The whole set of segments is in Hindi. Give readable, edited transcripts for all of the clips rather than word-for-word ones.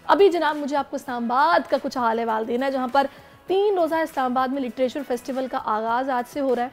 अभी जनाब मुझे आपको इस्लामाबाद का कुछ हाल अहवाल देना है, जहाँ पर 3 रोज़ा इस्लामाबाद में लिटरेचर फेस्टिवल का आगाज़ आज से हो रहा है।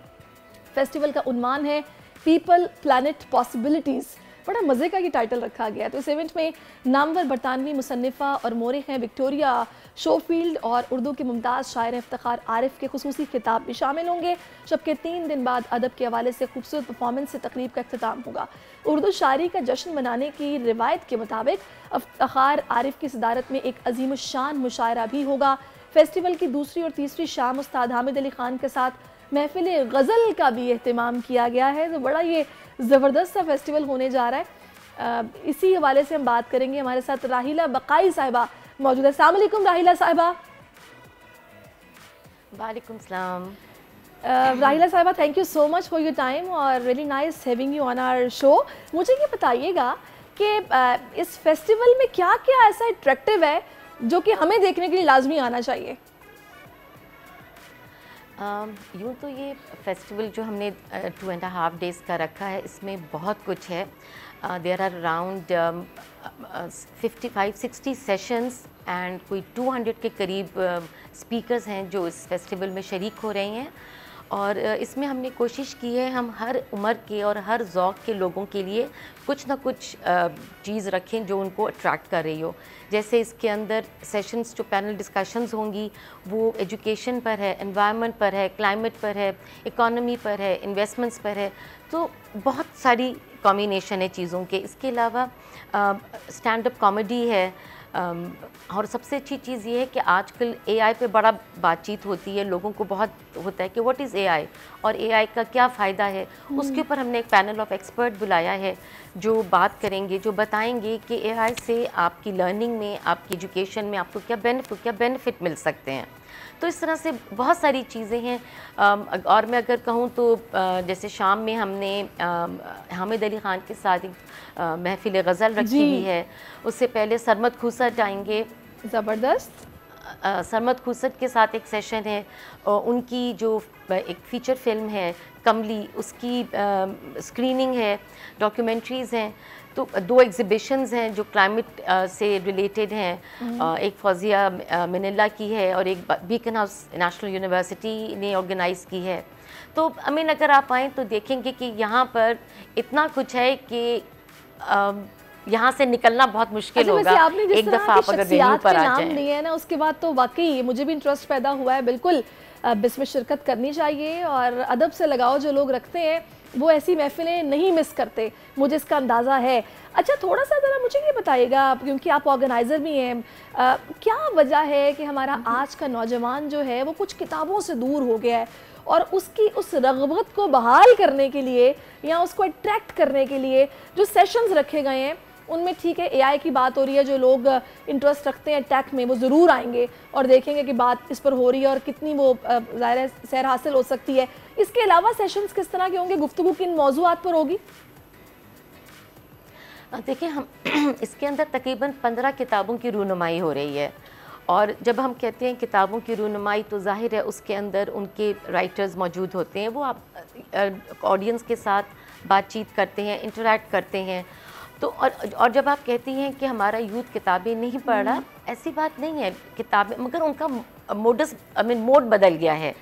फेस्टिवल का उन्वान है पीपल प्लानट पॉसिबिलिटीज़। बड़ा मज़े का ये टाइटल रखा गया है। तो इस इवेंट में नामवर बरतानवी मुसन्निफ़ा और मोरिख हैं विक्टोरिया शोफील्ड और उर्दू के मुमताज़ शायर इफ्तिखार आरिफ के खुसूसी खिताब भी शामिल होंगे, जबकि 3 दिन बाद अदब के हवाले से खूबसूरत परफॉर्मेंस से तकरीब का अख्तिताम होगा। उर्दू शायरी का जश्न मनाने की रिवायत के मुताबिक इफ्तिखार आरिफ की सदारत में एक अजीमुश्शान मुशायरा भी होगा। फेस्टिवल की दूसरी और तीसरी शाम उस्ताद हामिद अली खान के साथ महफिल गज़ल का भी एहतमाम किया गया है। तो बड़ा ये ज़बरदस्त सा फेस्टिवल होने जा रहा है। इसी हवाले से हम बात करेंगे। हमारे साथ राहिला बकाई साहिबा मौजूद है। अस्सलाम वालेकुम राहिला साहिबा। वालेकुम सलाम। राहिला साहिबा, thank you so much for your time और really nice having you on our show. मुझे ये बताइएगा कि इस फेस्टिवल में क्या क्या ऐसा अट्रैक्टिव है जो कि हमें देखने के लिए लाजमी आना चाहिए? यूँ तो ये फेस्टिवल जो हमने 2.5 डेज़ का रखा है, इसमें बहुत कुछ है। There are around 55-60 sessions and कोई 200 के करीब स्पीकर्स हैं जो इस फेस्टिवल में शरीक हो रहे हैं। और इसमें हमने कोशिश की है हम हर उम्र के और हर ज़ौक़ के लोगों के लिए कुछ ना कुछ चीज़ रखें जो उनको अट्रैक्ट कर रही हो। जैसे इसके अंदर सेशंस जो पैनल डिस्कशंस होंगी वो एजुकेशन पर है, एनवायरनमेंट पर है, क्लाइमेट पर है, इकोनॉमी पर है, इन्वेस्टमेंट्स पर है। तो बहुत सारी कॉम्बिनेशन है चीज़ों के। इसके अलावा स्टैंड अप कॉमेडी है। और सबसे अच्छी चीज़ ये है कि आजकल एआई पे बड़ा बातचीत होती है, लोगों को बहुत होता है कि व्हाट इज़ एआई और एआई का क्या फ़ायदा है। उसके ऊपर हमने एक पैनल ऑफ एक्सपर्ट बुलाया है जो बात करेंगे, जो बताएंगे कि एआई से आपकी लर्निंग में, आपकी एजुकेशन में आपको क्या बेनिफिट मिल सकते हैं। तो इस तरह से बहुत सारी चीज़ें हैं। और मैं अगर कहूँ तो जैसे शाम में हमने हामिद अली ख़ान के साथ एक महफिल गज़ल रखी हुई है। उससे पहले सरमद खूसट आएंगे। ज़बरदस्त। सरमद खूसट के साथ एक सेशन है। उनकी जो एक फ़ीचर फिल्म है कमली, उसकी स्क्रीनिंग है, डॉक्यूमेंट्रीज़ हैं। तो 2 एग्ज़िबिशंस हैं जो क्लाइमेट से रिलेटेड हैं। एक फौजिया मिनिल्ला की है और एक बीकन हाउस नेशनल यूनिवर्सिटी ने ऑर्गेनाइज़ की है। तो अमीन अगर आप आएँ तो देखेंगे कि यहाँ पर इतना कुछ है कि यहाँ से निकलना बहुत मुश्किल होगा। एक दफ़ा आप अगर वेन्यू पर आ जाएं। दिए हैं ना, उसके बाद तो वाकई मुझे भी इंटरेस्ट पैदा हुआ है। बिल्कुल इसमें शिरकत करनी चाहिए और अदब से लगाओ जो लोग रखते हैं वो ऐसी महफिलें नहीं मिस करते, मुझे इसका अंदाज़ा है। अच्छा, थोड़ा सा ज़रा मुझे ये बताइएगा, क्योंकि आप ऑर्गेनाइज़र भी हैं, क्या वजह है कि हमारा आज का नौजवान जो है वो कुछ किताबों से दूर हो गया है और उसकी उस रग़बत को बहाल करने के लिए या उसको अट्रैक्ट करने के लिए जो सेशंस रखे गए हैं उनमें, ठीक है एआई की बात हो रही है, जो लोग इंटरेस्ट रखते हैं टेक में वो ज़रूर आएंगे और देखेंगे कि बात इस पर हो रही है और कितनी वो ज़ाहिर सैर हासिल हो सकती है। इसके अलावा सेशंस किस तरह के होंगे, गुफ्तगू किन मौज़ूआत पर होगी? देखिए, हम इसके अंदर तकरीबन 15 किताबों की रूनुमाई हो रही है। और जब हम कहते हैं किताबों की रूनुमाई तो जाहिर है उसके अंदर उनके राइटर्स मौजूद होते हैं, वो आप ऑडियंस के साथ बातचीत करते हैं, इंटरैक्ट करते हैं। तो और जब आप कहती हैं कि हमारा यूथ किताबें नहीं पढ़ रहा, ऐसी बात नहीं है। किताबें, मगर उनका मोड बदल गया है।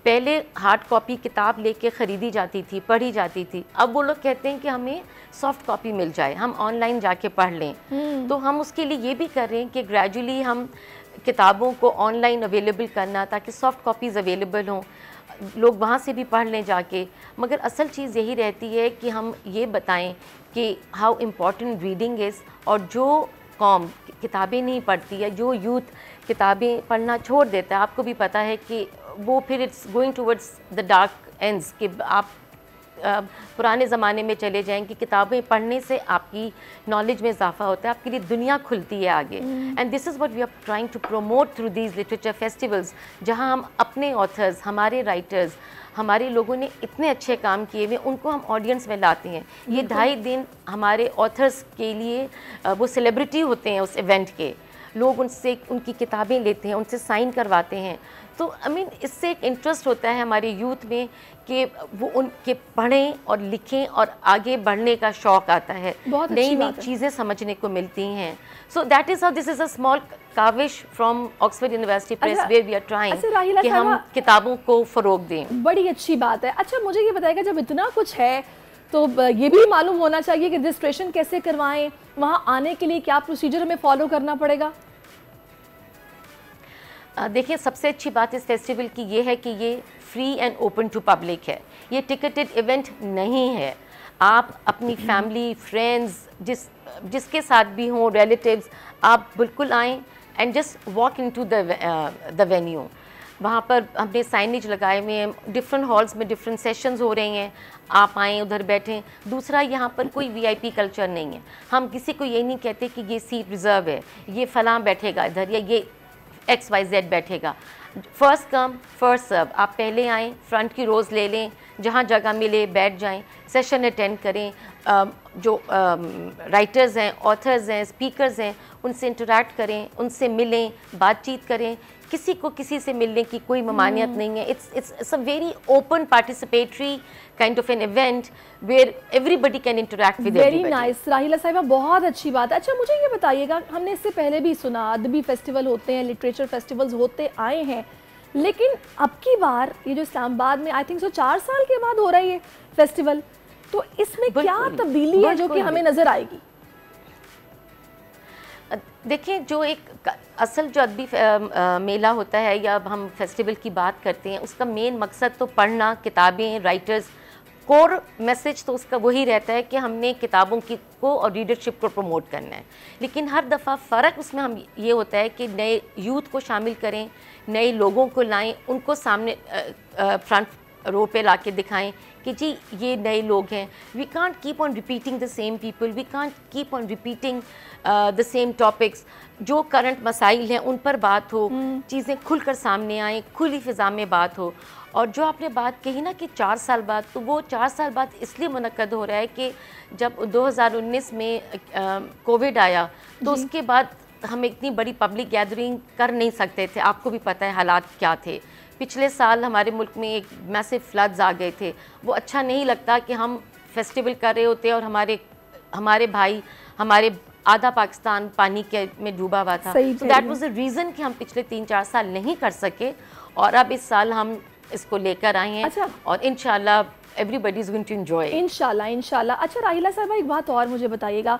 पहले हार्ड कॉपी किताब लेके ख़रीदी जाती थी, पढ़ी जाती थी। अब वो लोग कहते हैं कि हमें सॉफ्ट कॉपी मिल जाए, हम ऑनलाइन जाके पढ़ लें। तो हम उसके लिए ये भी कर रहे हैं कि ग्रेजुअली हम किताबों को ऑनलाइन अवेलेबल करना, ताकि सॉफ्ट कॉपीज़ अवेलेबल हों, लोग वहाँ से भी पढ़ लें जाके। मगर असल चीज़ यही रहती है कि हम ये बताएं कि हाउ इम्पॉर्टेंट रीडिंग इज़। और जो कौम किताबें नहीं पढ़ती है, जो यूथ किताबें पढ़ना छोड़ देता है, आपको भी पता है कि वो फिर it's going towards the dark ends. कि आप पुराने ज़माने में चले जाएं कि किताबें पढ़ने से आपकी नॉलेज में इजाफा होता है, आपके लिए दुनिया खुलती है आगे। And this is what we are trying to promote through these literature festivals, जहां हम अपने ऑथर्स, हमारे राइटर्स, हमारे लोगों ने इतने अच्छे काम किए हुए, उनको हम ऑडियंस में लाते हैं। ये 2.5 दिन हमारे ऑथर्स के लिए वो सेलिब्रिटी होते हैं उस इवेंट के। लोग उनसे उनकी किताबें लेते हैं, उनसे साइन करवाते हैं। तो आई मीन इससे एक इंटरेस्ट होता है हमारे यूथ में कि वो उनके पढ़ें और लिखें और आगे बढ़ने का शौक़ आता है, नई नई चीज़ें समझने को मिलती हैं। So that is how this is a small काविश from Oxford University Press where we are trying कि हम किताबों को फ़रोग दें। बड़ी अच्छी बात है। अच्छा, मुझे ये बताइएगा, जब इतना कुछ है तो ये भी मालूम होना चाहिए कि रजिस्ट्रेशन कैसे करवाएं, वहाँ आने के लिए क्या प्रोसीजर हमें फॉलो करना पड़ेगा? देखिए, सबसे अच्छी बात इस फेस्टिवल की ये है कि ये free and open to public है, ये टिकटेड इवेंट नहीं है। आप अपनी फैमिली, फ्रेंड्स, जिसके साथ भी हों, रिलेटिव्स, आप बिल्कुल आएँ and just walk into the venue. वहाँ पर हमने साइनेज लगाए हुए हैं, डिफरेंट हॉल्स में डिफरेंट सेशंस हो रहे हैं, आप आएँ, उधर बैठें। दूसरा, यहाँ पर कोई वीआईपी कल्चर नहीं है, हम किसी को ये नहीं कहते कि ये सीट रिज़र्व है, ये फ़लाँ बैठेगा इधर या ये XYZ बैठेगा। फर्स्ट कम फर्स्ट सर्व, आप पहले आएँ, फ्रंट की रोज़ ले लें, जहाँ जगह मिले बैठ जाएं, सेशन अटेंड करें, जो राइटर्स हैं, ऑथर्स हैं, स्पीकर्स हैं, उनसे इंटरैक्ट करें, उनसे मिलें, बातचीत करें। किसी को किसी से मिलने की कोई ममानियत नहीं है। It's a very open participatory kind of an event where everybody can interact with everybody. Very nice Rahila साहिबा, बहुत अच्छी बात है। अच्छा, मुझे ये बताइएगा, हमने इससे पहले भी सुना अदबी फेस्टिवल होते हैं, लिटरेचर फेस्टिवल्स होते आए हैं, लेकिन अब की बार ये जो इस्लामाबाद में आई थिंक 4 साल के बाद हो रहा है ये फेस्टिवल, तो इसमें क्या तब्दीली है जो कि हमें नज़र आएगी? देखिए, जो एक असल जो अदबी मेला होता है या हम फेस्टिवल की बात करते हैं, उसका मेन मकसद तो पढ़ना, किताबें, राइटर्स, कोर मैसेज तो उसका वही रहता है कि हमने किताबों की को और रीडरशिप को प्रमोट करना है। लेकिन हर दफ़ा फ़र्क उसमें हम ये होता है कि नए यूथ को शामिल करें, नए लोगों को लाएं, उनको सामने फ्रंट रो पे ला के दिखाएं कि जी ये नए लोग हैं। We can't keep on repeating the same people, we can't keep on repeating the same topics. जो करंट मसाइल हैं उन पर बात हो, चीज़ें खुलकर सामने आएँ, खुली फ़िज़ा में बात हो। और जो आपने बात कही ना कि 4 साल बाद, तो वो 4 साल बाद इसलिए मुनक्कद हो रहा है कि जब 2019 में कोविड आया तो उसके बाद हम इतनी बड़ी पब्लिक गैदरिंग कर नहीं सकते थे। आपको भी पता है हालात क्या थे। पिछले साल हमारे मुल्क में एक मैसिव फ्लड्स आ गए थे। वो अच्छा नहीं लगता कि हम फेस्टिवल कर रहे होते और हमारे भाई, हमारे आधा पाकिस्तान पानी के में डूबा हुआ था। तो दैट वाज द रीज़न कि हम पिछले 3-4 साल नहीं कर सके और अब इस साल हम इसको लेकर आए हैं। अच्छा। और इंशाल्लाह everybody is going to enjoy. इंशाल्लाह। अच्छा राहिला साहब, एक बात और मुझे बताइएगा,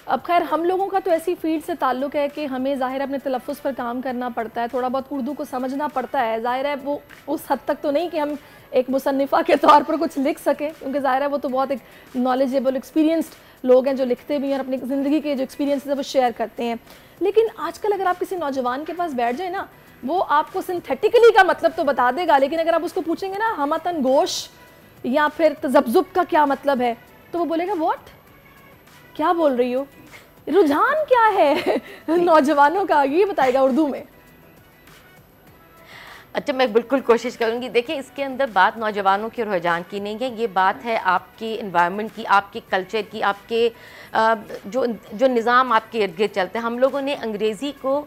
अब खैर हम लोगों का तो ऐसी फील्ड से ताल्लुक़ है कि हमें ज़ाहिर है अपने तलफ़्फ़ुज़ पर काम करना पड़ता है, थोड़ा बहुत उर्दू को समझना पड़ता है। ज़ाहिर है वो उस हद तक तो नहीं कि हम एक मुसन्निफ़ा के तौर पर कुछ लिख सकें, क्योंकि ज़ाहिर है वो तो बहुत एक नॉलेजेबल, एक्सपीरियंस्ड लोग हैं जो लिखते भी हैं और अपनी ज़िंदगी के जो एक्सपीरियंस है वो शेयर करते हैं। लेकिन आजकल अगर आप किसी नौजवान के पास बैठ जाए ना, वो आपको सिंथेटिकली का मतलब तो बता देगा, लेकिन अगर आप उसको पूछेंगे ना हमतन गोश या फिर तज़ब्ज़ुब का क्या मतलब है, तो वो बोलेगा व्हाट, क्या बोल रही हो। रुझान क्या है नौजवानों का, ये बताएगा उर्दू में। अच्छा, मैं बिल्कुल कोशिश करूंगी। देखिए, इसके अंदर बात नौजवानों के रुझान की नहीं है, ये बात है आपके इन्वायरमेंट की, आपके कल्चर की, आपके जो निज़ाम आपके इर्द गिर्द चलते हैं। हम लोगों ने अंग्रेज़ी को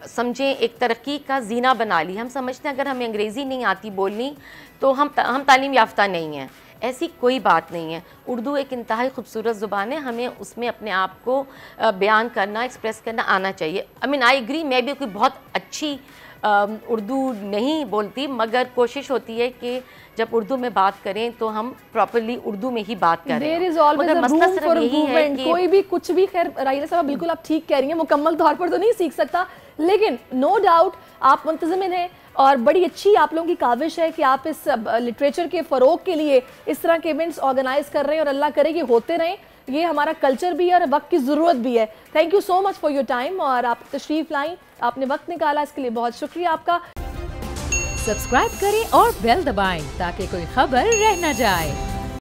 समझें एक तरक्की का जीना बना ली। हम समझते हैं अगर हमें अंग्रेज़ी नहीं आती बोलनी तो हम तालीम याफ्ता नहीं हैं। ऐसी कोई बात नहीं है। उर्दू एक इंतहाई खूबसूरत ज़ुबान है, हमें उसमें अपने आप को बयान करना, एक्सप्रेस करना आना चाहिए। आई मीन आई एग्री, मैं भी कोई बहुत अच्छी उर्दू नहीं बोलती, मगर कोशिश होती है कि जब उर्दू में बात करें तो हम प्रॉपर्ली उर्दू में ही बात करें। मगर मसला सिर्फ यही है कि कोई भी कुछ भी, खैर राहिला साहब बिल्कुल आप ठीक कह रही हैं, मुकम्मल तौर पर तो नहीं सीख सकता, लेकिन नो डाउट आप मुंतज़िमिन हैं और बड़ी अच्छी आप लोगों की काविश है कि आप इस लिटरेचर के फ़रोग के लिए इस तरह के इवेंट्स ऑर्गेनाइज कर रहे हैं और अल्लाह करे कि होते रहें। ये हमारा कल्चर भी है और वक्त की ज़रूरत भी है। Thank you so much for your time, और आप तशरीफ़ लाई, आपने वक्त निकाला, इसके लिए बहुत शुक्रिया आपका। सब्सक्राइब करें और बेल दबाएं ताकि कोई खबर रह न जाए।